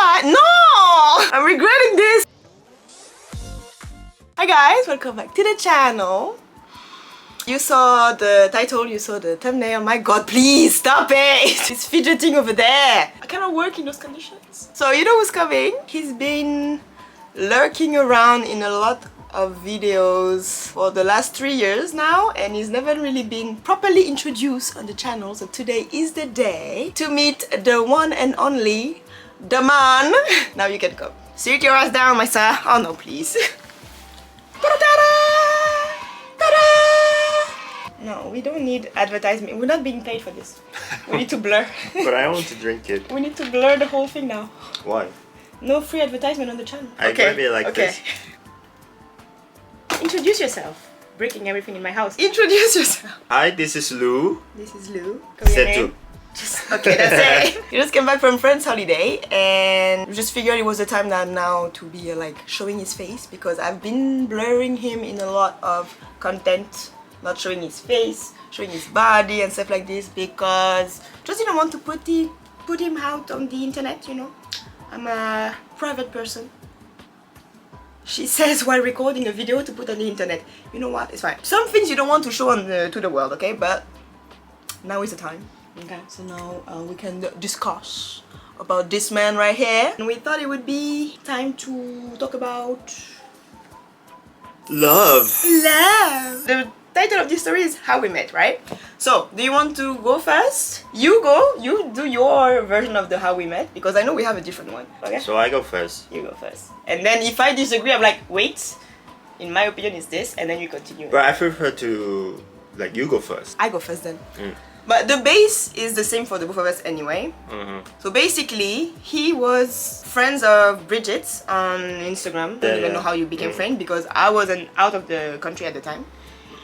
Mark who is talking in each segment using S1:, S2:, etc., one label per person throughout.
S1: Why? No! I'm regretting this. Hi guys, welcome back to the channel. You saw the title, you saw the thumbnail. My god, please stop it! It's fidgeting over there. I cannot work in those conditions. So you know who's coming? He's been lurking around in a lot of videos for the last 3 years now, and he's never really been properly introduced on the channel. So today is the day to meet the one and only, the man. Now you can come. Sit your ass down, my sir. Oh no, please. No, we don't need advertisement. We're not being paid for this. We need to blur.
S2: But I want to drink it.
S1: We need to blur the whole thing now.
S2: Why?
S1: No free advertisement on the channel.
S2: I grab it like this.
S1: Introduce yourself. Breaking everything in my house. Introduce yourself.
S2: Hi, this is Lou.
S1: This is Lou.
S2: Setu.
S1: Okay, that's it. We just came back from friend's holiday and we just figured it was the time now to be like showing his face, because I've been blurring him in a lot of content, not showing his face, showing his body and stuff like this, because just didn't want to put him out on the internet, you know. I'm a private person. She says while recording a video to put on the internet. You know what? It's fine. Some things you don't want to show on to the world, okay? But now is the time. Okay, so now we can discuss about this man right here. And we thought it would be time to talk about
S2: love.
S1: Love. The title of this story is How We Met, right? So, do you want to go first? You go. You do your version of the How We Met, because I know we have a different one. Okay?
S2: So I go first.
S1: You go first. And then if I disagree, I'm like, wait. In my opinion, it's this, and then you continue.
S2: But I prefer to, like, you go first.
S1: I go first then. But the base is the same for the both of us anyway. So basically, he was friends of Bridget's on Instagram. Don't even know how you became friends, because I wasn't out of the country at the time.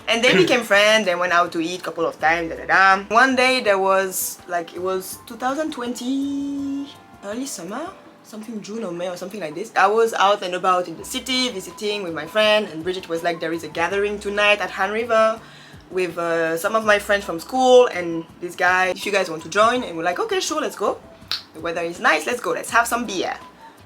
S1: And they became friends, they went out to eat a couple of times, One day there was, like, it was 2020, early summer? Something June or May or something like this. I was out and about in the city, visiting with my friend, and Bridget was like, there is a gathering tonight at Han River with some of my friends from school and this guy, if you guys want to join. And we're like, okay, sure, let's go. The weather is nice, let's go, let's have some beer.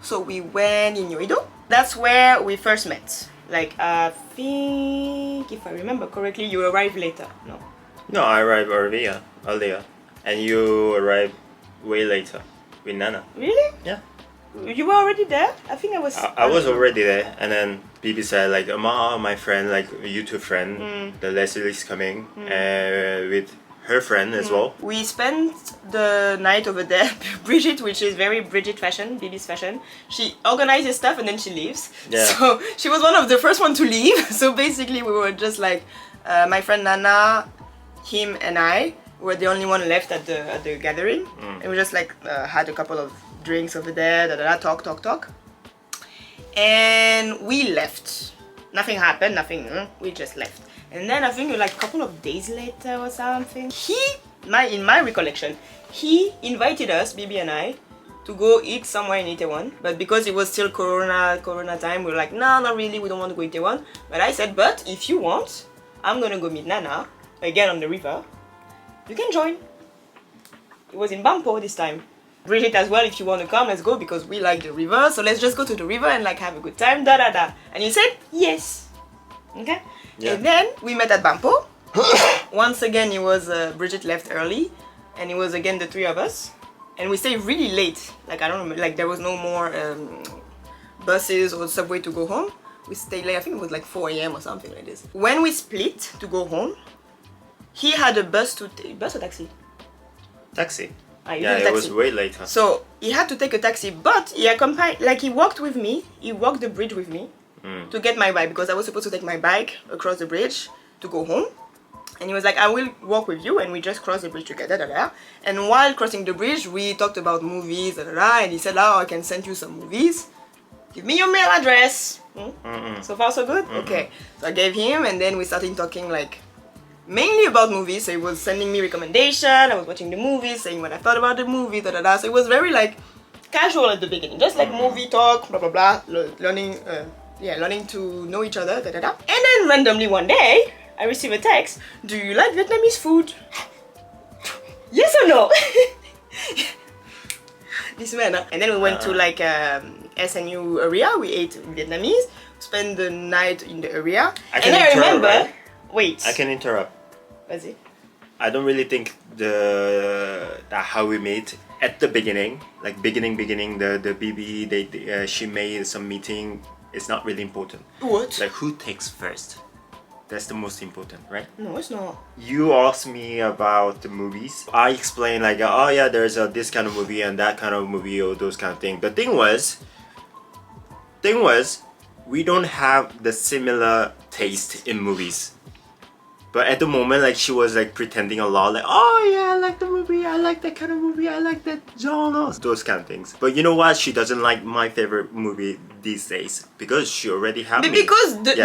S1: So we went in Yoido. That's where we first met. Like, I think, if I remember correctly, you arrived later, no?
S2: No, I arrived earlier. And you arrived way later with Nana.
S1: Really?
S2: Yeah.
S1: You were already there? I think I was...
S2: I was already there, and then Bibi said, like, my friend, like, a YouTube friend, the Leslie's coming, with her friend as well. We spent the night over there. Bridget, which is very Bridget fashion, Bibi's fashion, she organizes stuff and then she leaves. Yeah. So she was one of the first one to leave. So basically we were just like, my friend Nana, him and I were the only one left at the gathering. And we just like had a couple of drinks over there, talk. And we left. Nothing happened, we just left. And then I think like a couple of days later or something, in my recollection, he invited us, Bibi and I, to go eat somewhere in Itaewon. But because it was still Corona time, we were like, no, not really, we don't want to go Itaewon. But I said, but if you want, I'm gonna go meet Nana, again on the river. You can join. It was in Bampo this time. Bridget as well, if you want to come, let's go, because we like the river. So let's just go to the river and like have a good time, And he said, yes. Okay? Yeah. And then we met at Bampo. Once again, it was Bridget left early, and it was again the three of us, and we stayed really late. Like, I don't remember, like there was no more buses or subway to go home. We stayed late. I think it was like 4 AM or something like this. When we split to go home, he had a bus or taxi? Taxi.
S1: Yeah,
S2: it was way later.
S1: So he had to take a taxi, but he accompanied, like he walked with me. He walked the bridge with me. To get my bike, because I was supposed to take my bike across the bridge to go home, and he was like, I will walk with you, and we just crossed the bridge together, And while crossing the bridge, we talked about movies, and he said, oh, I can send you some movies, give me your mail address. So far so good? Okay, so I gave him, and then we started talking like mainly about movies. So he was sending me recommendation, I was watching the movies, saying what I thought about the movie, So it was very like casual at the beginning, just like movie talk, blah blah blah, learning to know each other, And then randomly one day, I received a text, do you like Vietnamese food? Yes or no?
S2: This man, huh? And then we went to like SNU area. We ate Vietnamese. Spent the night in the area. I remember. Right? Wait.
S3: I can interrupt.
S2: Vas-y.
S3: I don't really think that how we met at the beginning, like beginning, the BB she made some meeting. It's not really important.
S2: What?
S3: Like who takes first? That's the most important, right?
S2: No, it's not.
S3: You asked me about the movies. I explained like, oh yeah, there's this kind of movie and that kind of movie or those kind of things. The thing was, we don't have the similar taste in movies. But at the moment, like she was like pretending a lot, like, oh yeah, I like the movie, I like that kind of movie, I like that genre, those kind of things. But you know what? She doesn't like my favorite movie these days because she already have me.
S2: Because the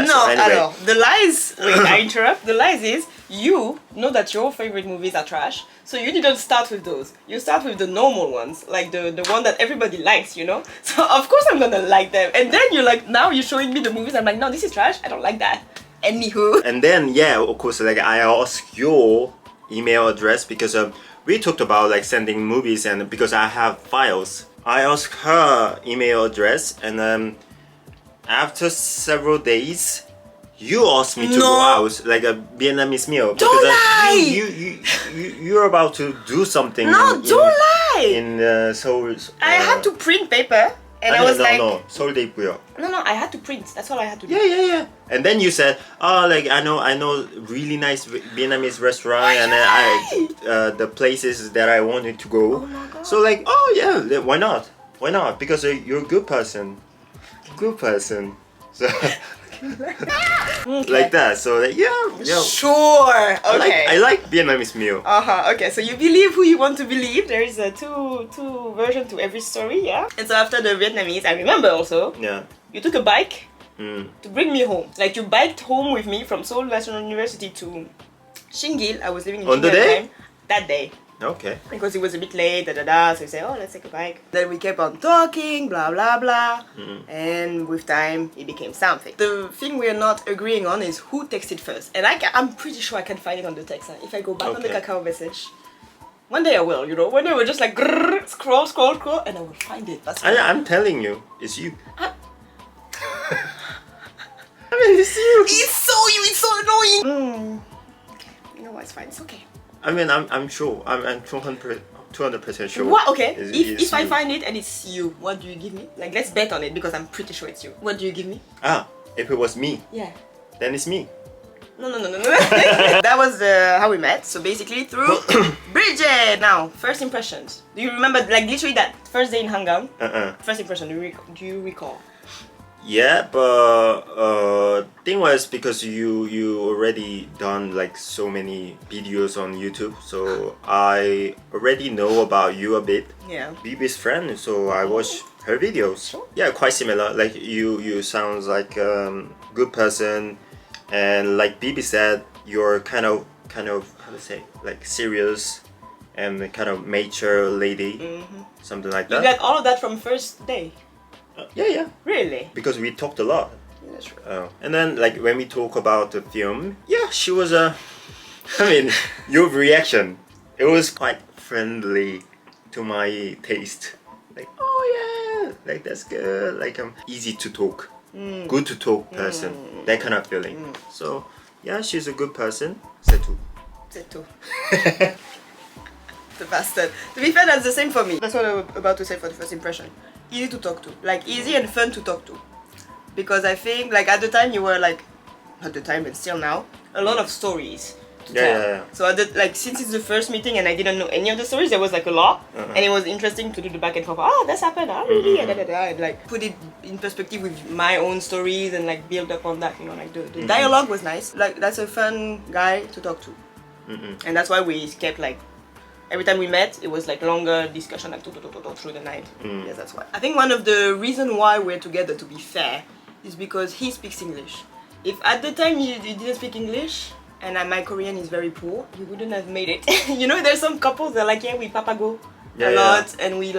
S2: lies. Wait, I interrupt. The lies is you know that your favorite movies are trash, so you didn't start with those. You start with the normal ones, like the one that everybody likes, you know. So of course I'm gonna like them, and then you're like, now you're showing me the movies. I'm like, no, this is trash. I don't like that. Anywho.
S3: And then yeah, of course, like I asked your email address because we talked about like sending movies, and because I have files, I asked her email address, and after several days, you asked me to go out like a Vietnamese meal.
S2: Don't lie.
S3: You're about to do something.
S2: No, don't lie.
S3: In Seoul.
S2: I had to print paper. And I was like,
S3: 서울대 있고요.
S2: No, I had to print. That's all I had to do.
S3: Yeah. And then you said, oh, like I know really nice Vietnamese restaurant, and then the places that I wanted to go.
S2: Oh my God.
S3: So like, oh yeah, why not? Why not? Because you're a good person. So like that. So like, yeah.
S2: Sure. Okay.
S3: I like Vietnamese meal.
S2: Okay, so you believe who you want to believe. There is a two version to every story, yeah. And so after the Vietnamese, I remember also.
S3: Yeah.
S2: You took a bike to bring me home. Like you biked home with me from Seoul National University to Shinggil. I was living in Shinggil at the time. That day.
S3: Okay.
S2: Because it was a bit late, so we said, oh, let's take a bike. Then we kept on talking, blah, blah, blah. And with time, it became something. The thing we're not agreeing on is who texted first. And I'm pretty sure I can find it on the text. If I go back on the Kakao message, one day I will, you know. One day we're just like, grrr, scroll, and I will find it.
S3: I'm telling you, it's you. I mean, it's you.
S2: It's so annoying. Okay, you know what, it's fine, it's okay.
S3: I mean, I'm sure. I'm 200% sure.
S2: What? Okay. If I find it and it's you, what do you give me? Like, let's bet on it because I'm pretty sure it's you. What do you give me?
S3: If it was me.
S2: Yeah.
S3: Then it's me.
S2: No. That was how we met. So basically through Bridget. Now, first impressions. Do you remember, like literally that first day in Hanggang? First impression. Do you recall?
S3: Yeah, but thing was because you already done like so many videos on YouTube, so I already know about you a bit.
S2: Yeah.
S3: BB's friend, so I watch her videos.
S2: Sure.
S3: Yeah, quite similar. Like you sounds like good person, and like BB said, you're kind of how to say, like serious and kind of mature lady, something like that.
S2: You got all of that from first day.
S3: Yeah.
S2: Really?
S3: Because we talked a lot.
S2: Yeah, that's true.
S3: And then like when we talk about the film, yeah, she was I mean, your reaction, it was quite friendly to my taste. Like, oh yeah, like that's good. Like easy to talk, good to talk person, that kind of feeling. So yeah, she's a good person. C'est tout.
S2: The bastard. To be fair, that's the same for me. That's what I was about to say for the first impression. Easy to talk to. Like, easy and fun to talk to. Because I think, like, at the time you were like, at the time and still now, a lot of stories to tell.
S3: Yeah.
S2: So, since it's the first meeting and I didn't know any of the stories, there was like a lot. And it was interesting to do the back and forth. Oh, that's happened. Oh, really? And like, put it in perspective with my own stories and like build up on that, you know, like the dialogue was nice. Like, that's a fun guy to talk to. And that's why we kept like, every time we met, it was like longer discussion, like through the night. Yes, that's why. I think one of the reasons why we're together, to be fair, is because he speaks English. If at the time you didn't speak English, and my Korean is very poor, we wouldn't have made it. You know, there's some couples that are like, yeah, we papago. a lot, and we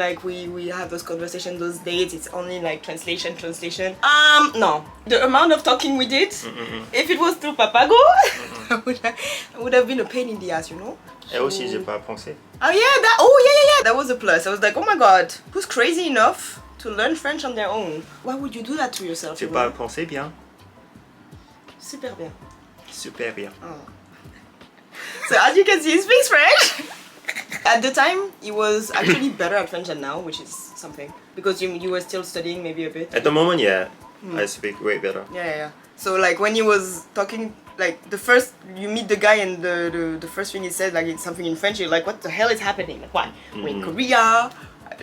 S2: have those conversations, those dates. It's only like translation. No, the amount of talking we did, if it was through Papago, I would have been a pain in the ass, you know.
S3: Et aussi, j'ai pas pensé.
S2: Oh yeah, that was a plus. I was like, oh my god, who's crazy enough to learn French on their own? Why would you do that to yourself?
S3: Tu parles français bien?
S2: Super bien.
S3: Super bien.
S2: Oh. So as you can see, he speaks French. At the time, he was actually better at French than now, which is something. Because you were still studying maybe a bit.
S3: At the moment, yeah, I speak way better.
S2: Yeah. So like when he was talking, like the first, you meet the guy and the first thing he said, like it's something in French, you're like, what the hell is happening? Like why? We're in Korea,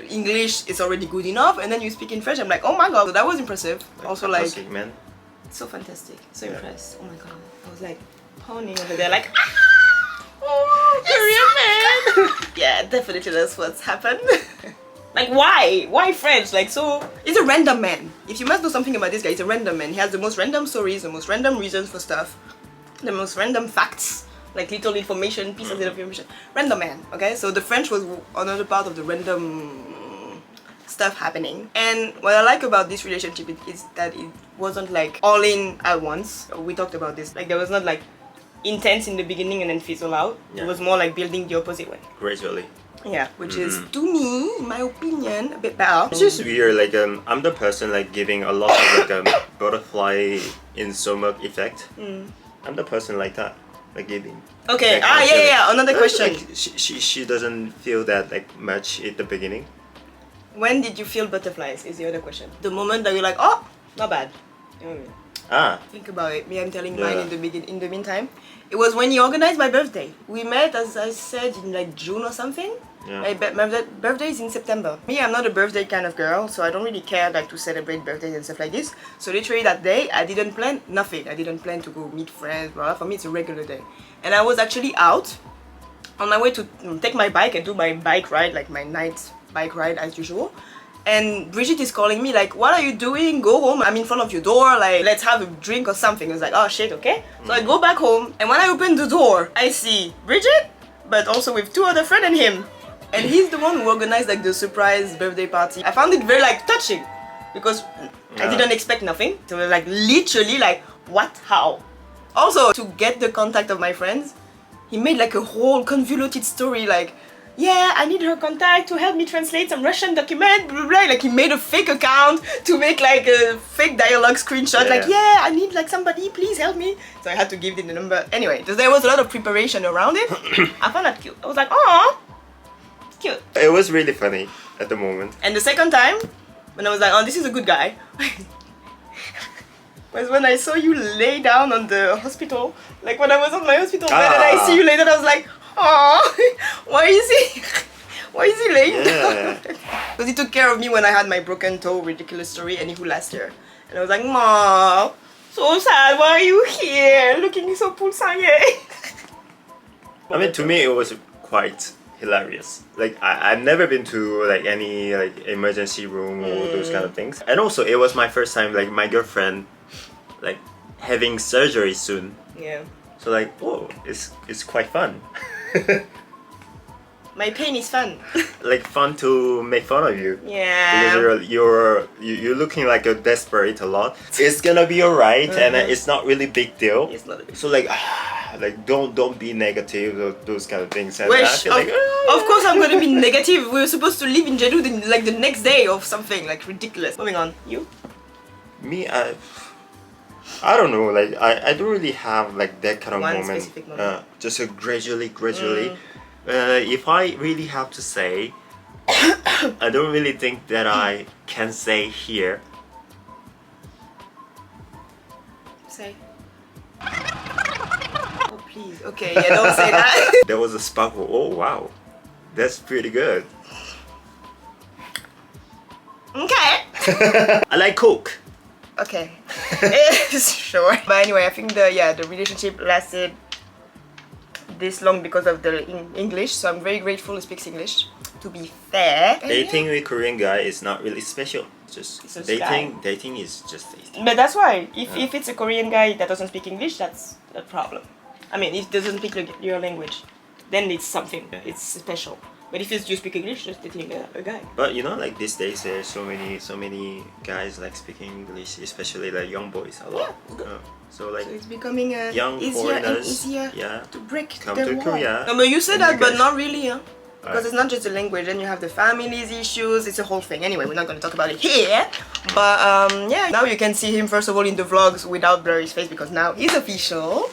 S2: English is already good enough, and then you speak in French, I'm like, oh my god, so that was impressive. Also like,
S3: man.
S2: So fantastic, so impressed. Oh my god, I was like pounding over there like, oh, Korean man. Yeah, definitely that's what's happened. Like why French? Like, so he's a random man. If you must know something about this guy, he's a random man. He has the most random stories, the most random reasons for stuff, the most random facts, like little information, pieces of information. Random man, okay? So the French was another part of the random stuff happening. And what I like about this relationship is that it wasn't like all in at once. We talked about this. Like there was not like intense in the beginning and then fizzle out.
S3: Yeah.
S2: It was more like building the opposite way.
S3: Gradually.
S2: Yeah, which is, to me, in my opinion, a bit better.
S3: It's just weird, like I'm the person like giving a lot of like butterfly in stomach effect. I'm the person like that, like giving.
S2: Okay,
S3: like,
S2: yeah, another question.
S3: Like, she doesn't feel that like much at the beginning.
S2: When did you feel butterflies is the other question. The moment that you're like, oh, not bad. You know what I mean? Think about it. Me, I'm telling mine in the meantime. It was when he organized my birthday. We met, as I said, in like June or something.
S3: Yeah.
S2: My birthday is in September. Me, I'm not a birthday kind of girl, so I don't really care like to celebrate birthdays and stuff like this. So literally that day, I didn't plan nothing. I didn't plan to go meet friends, blah, blah. For me, it's a regular day. And I was actually out on my way to take my bike and do my bike ride, like my night bike ride as usual. And Brigitte is calling me like, what are you doing? Go home. I'm in front of your door. Like, let's have a drink or something. I was like, oh shit, okay. So I go back home, and when I open the door, I see Brigitte, but also with two other friends and him. And he's the one who organized like the surprise birthday party. I found it very like touching because I didn't expect nothing. So like literally like, what, how? Also, to get the contact of my friends, he made like a whole convoluted story like, yeah, I need her contact to help me translate some Russian document, blah, blah, blah. Like he made a fake account to make like a fake dialogue screenshot. I need like somebody, please help me. So I had to give him the number. Anyway, there was a lot of preparation around it. I found that cute. I was like, oh, cute.
S3: It was really funny at the moment.
S2: And the second time, when I was like, oh, this is a good guy, was when I saw you lay down on the hospital. Like when I was on my hospital bed and I see you lay down, I was like, oh, why is he laying down? Because he took care of me when I had my broken toe, ridiculous story, and he last year. And I was like, Mom, so sad, why are you here? Looking so pulsing.
S3: I mean, to me, it was quite hilarious. Like, I've never been to like any like emergency room or those kind of things. And also, it was my first time, like my girlfriend, like having surgery soon.
S2: Yeah. So
S3: like, oh, it's quite fun.
S2: My pain is fun.
S3: Like fun to make fun of you.
S2: Yeah.
S3: Because you're looking like a desperate a lot. It's gonna be alright, and it's not really big deal.
S2: It's not a big deal.
S3: So like don't be negative or those kind of things. And
S2: Wish, of course I'm gonna be negative. We were supposed to leave in Jeju like the next day or something, like ridiculous. Moving on. You?
S3: Me, I don't know, like I don't really have like that kind of
S2: One
S3: moment.
S2: specific moment.
S3: Just gradually. If I really have to say, I don't really think that I can say here.
S2: Say. Oh please. Okay, yeah, don't say that.
S3: There was a sparkle. Oh wow, that's pretty good.
S2: Okay.
S3: I like Coke.
S2: Okay. Sure. But anyway, I think the relationship lasted this long because of the English, so I'm very grateful he speaks English, to be fair.
S3: Dating with Korean guy is not really special. Just
S2: It's just
S3: dating is just dating.
S2: But that's why, if it's a Korean guy that doesn't speak English, that's a problem. I mean, if he doesn't speak your language, then it's something, it's special. But if you speak English, just dating a guy.
S3: But you know, like these days, there's so many guys like speaking English, especially like young boys a lot. So like
S2: So it's becoming
S3: young
S2: easier and
S3: foreigners,
S2: easier
S3: yeah,
S2: to break
S3: come
S2: the
S3: to
S2: wall.
S3: Korea.
S2: No, but you say
S3: and
S2: that,
S3: you
S2: but
S3: guys-
S2: not really, huh? Because
S3: Alright.
S2: it's not just the language, then you have the family's issues, it's a whole thing. Anyway, we're not going to talk about it here. But yeah, now you can see him first of all in the vlogs without blurring his face because now he's official.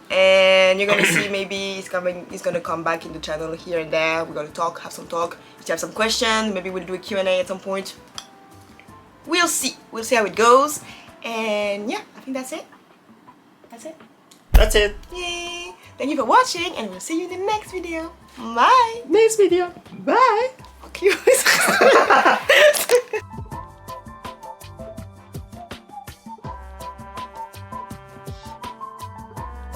S2: And you're gonna see maybe he's gonna come back in the channel here and there. We're gonna talk, have some talk. If you have some questions, maybe we'll do a Q&A at some point. We'll see how it goes. And yeah, I think that's it.
S3: That's it.
S2: Yay! Thank you for watching and we'll see you in the next video. Bye!
S3: Next video. Bye.